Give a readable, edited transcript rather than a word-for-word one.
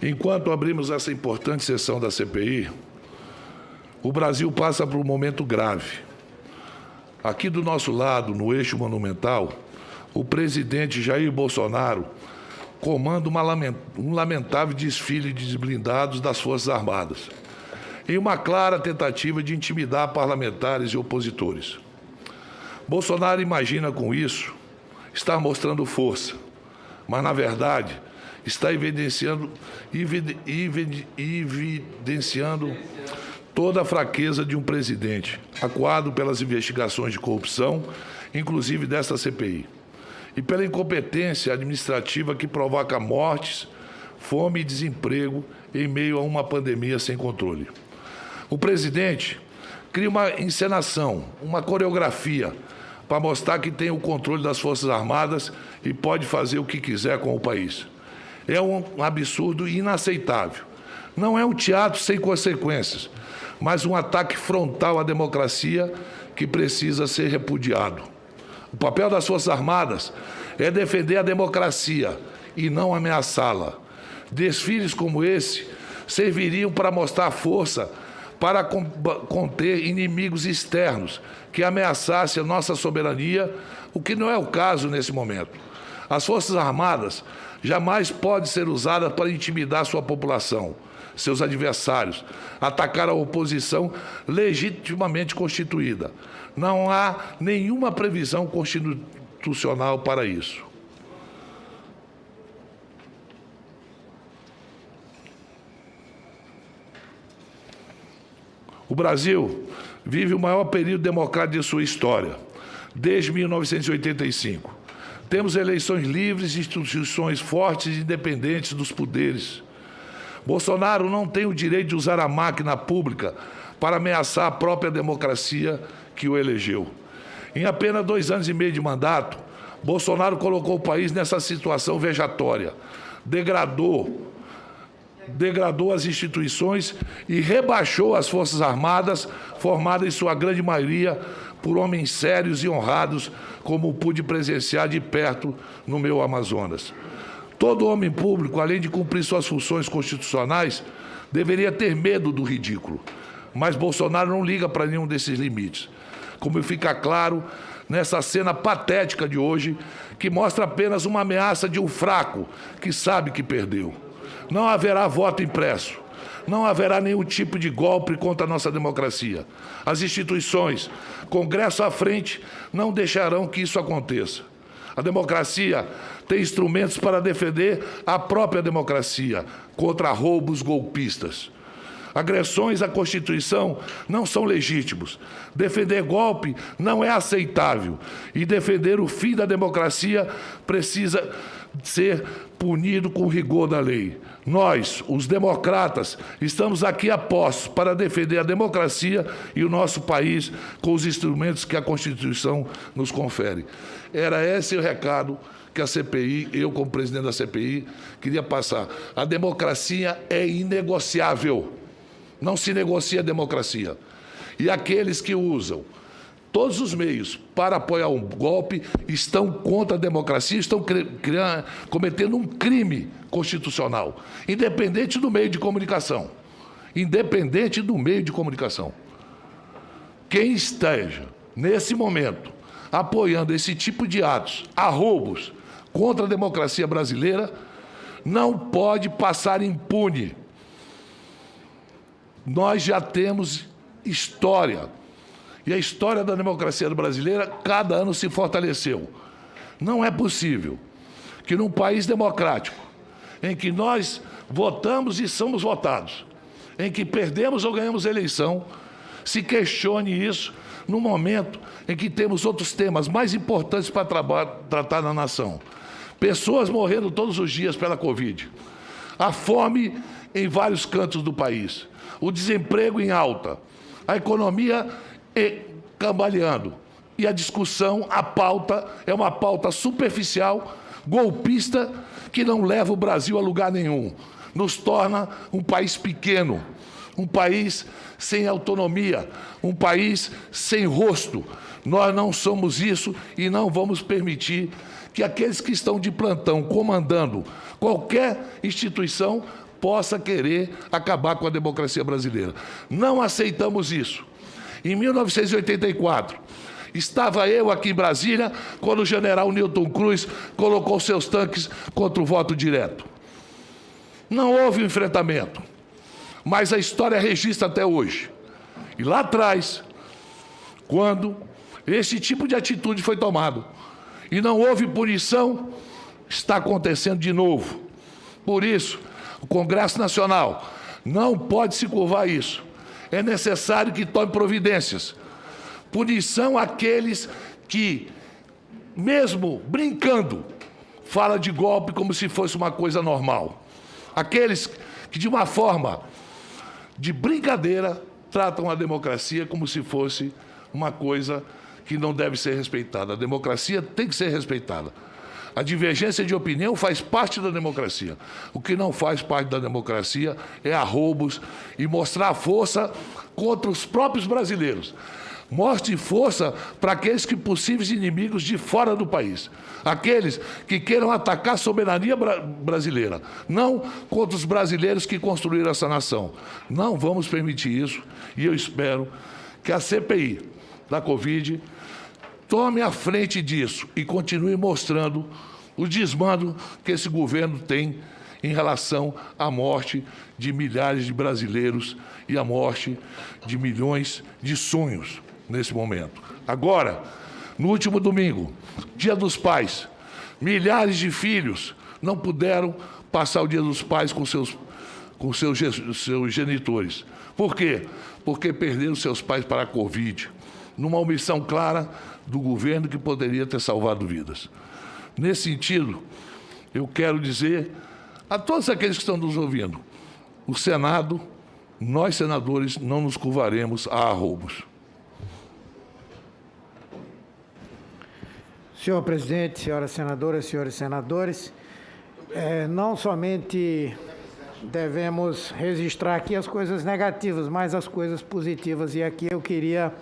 Enquanto abrimos essa importante sessão da CPI, o Brasil passa por um momento grave. Aqui do nosso lado, no eixo monumental, o presidente Jair Bolsonaro comanda um lamentável desfile de blindados das Forças Armadas, em uma clara tentativa de intimidar parlamentares e opositores. Bolsonaro imagina com isso estar mostrando força, mas, na verdade, está evidenciando toda a fraqueza de um presidente, acuado pelas investigações de corrupção, inclusive desta CPI, e pela incompetência administrativa que provoca mortes, fome e desemprego em meio a uma pandemia sem controle. O presidente cria uma encenação, uma coreografia, para mostrar que tem o controle das Forças Armadas e pode fazer o que quiser com o país. É um absurdo inaceitável. Não é um teatro sem consequências, mas um ataque frontal à democracia que precisa ser repudiado. O papel das Forças Armadas é defender a democracia e não ameaçá-la. Desfiles como esse serviriam para mostrar força para conter inimigos externos que ameaçassem a nossa soberania, o que não é o caso nesse momento. As Forças Armadas jamais podem ser usadas para intimidar sua população, seus adversários, atacar a oposição legitimamente constituída. Não há nenhuma previsão constitucional para isso. O Brasil vive o maior período democrático de sua história, desde 1985. Temos eleições livres e instituições fortes e independentes dos poderes. Bolsonaro não tem o direito de usar a máquina pública para ameaçar a própria democracia que o elegeu. Em apenas 2 anos e meio de mandato, Bolsonaro colocou o país nessa situação vejatória, degradou as instituições e rebaixou as Forças Armadas, formadas em sua grande maioria por homens sérios e honrados, como pude presenciar de perto no meu Amazonas. Todo homem público, além de cumprir suas funções constitucionais, deveria ter medo do ridículo. Mas Bolsonaro não liga para nenhum desses limites. Como fica claro nessa cena patética de hoje, que mostra apenas uma ameaça de um fraco que sabe que perdeu. Não haverá voto impresso. Não haverá nenhum tipo de golpe contra a nossa democracia. As instituições, Congresso à frente, não deixarão que isso aconteça. A democracia tem instrumentos para defender a própria democracia contra roubos golpistas. Agressões à Constituição não são legítimos. Defender golpe não é aceitável. E defender o fim da democracia precisa ser punido com rigor da lei. Nós, os democratas, estamos aqui a postos para defender a democracia e o nosso país com os instrumentos que a Constituição nos confere. Era esse o recado que a CPI, eu como presidente da CPI, queria passar. A democracia é inegociável. Não se negocia a democracia. E aqueles que usam todos os meios para apoiar um golpe estão contra a democracia, estão cometendo um crime constitucional, independente do meio de comunicação. Independente do meio de comunicação. Quem esteja, nesse momento, apoiando esse tipo de atos, arroubos, contra a democracia brasileira, não pode passar impune. Nós já temos história. E a história da democracia brasileira, cada ano se fortaleceu. Não é possível que num país democrático, em que nós votamos e somos votados, em que perdemos ou ganhamos eleição, se questione isso no momento em que temos outros temas mais importantes para tratar na nação. Pessoas morrendo todos os dias pela Covid. A fome em vários cantos do país. O desemprego em alta. A economia cambaleando. E a discussão, a pauta, é uma pauta superficial, golpista, que não leva o Brasil a lugar nenhum. Nos torna um país pequeno, um país sem autonomia, um país sem rosto. Nós não somos isso e não vamos permitir que aqueles que estão de plantão comandando qualquer instituição possa querer acabar com a democracia brasileira. Não aceitamos isso. Em 1984, estava eu aqui em Brasília quando o general Newton Cruz colocou seus tanques contra o voto direto. Não houve um enfrentamento, mas a história registra até hoje. E lá atrás, quando esse tipo de atitude foi tomado e não houve punição, está acontecendo de novo. Por isso, o Congresso Nacional não pode se curvar a isso. É necessário que tome providências. Punição àqueles que, mesmo brincando, fala de golpe como se fosse uma coisa normal. Aqueles que, de uma forma de brincadeira, tratam a democracia como se fosse uma coisa que não deve ser respeitada. A democracia tem que ser respeitada. A divergência de opinião faz parte da democracia. O que não faz parte da democracia é arroubos e mostrar força contra os próprios brasileiros. Mostre força para aqueles que possíveis inimigos de fora do país. Aqueles que queiram atacar a soberania brasileira. Não contra os brasileiros que construíram essa nação. Não vamos permitir isso. E eu espero que a CPI da Covid tome a frente disso e continue mostrando o desmando que esse governo tem em relação à morte de milhares de brasileiros e à morte de milhões de sonhos nesse momento. Agora, no último domingo, Dia dos Pais, milhares de filhos não puderam passar o Dia dos Pais com seus genitores. Por quê? Porque perderam seus pais para a Covid, numa omissão clara do governo que poderia ter salvado vidas. Nesse sentido, eu quero dizer a todos aqueles que estão nos ouvindo, o Senado, nós senadores, não nos curvaremos a arroubos. Senhor presidente, senhoras senadoras, senhores senadores, não somente devemos registrar aqui as coisas negativas, mas as coisas positivas. E aqui eu queria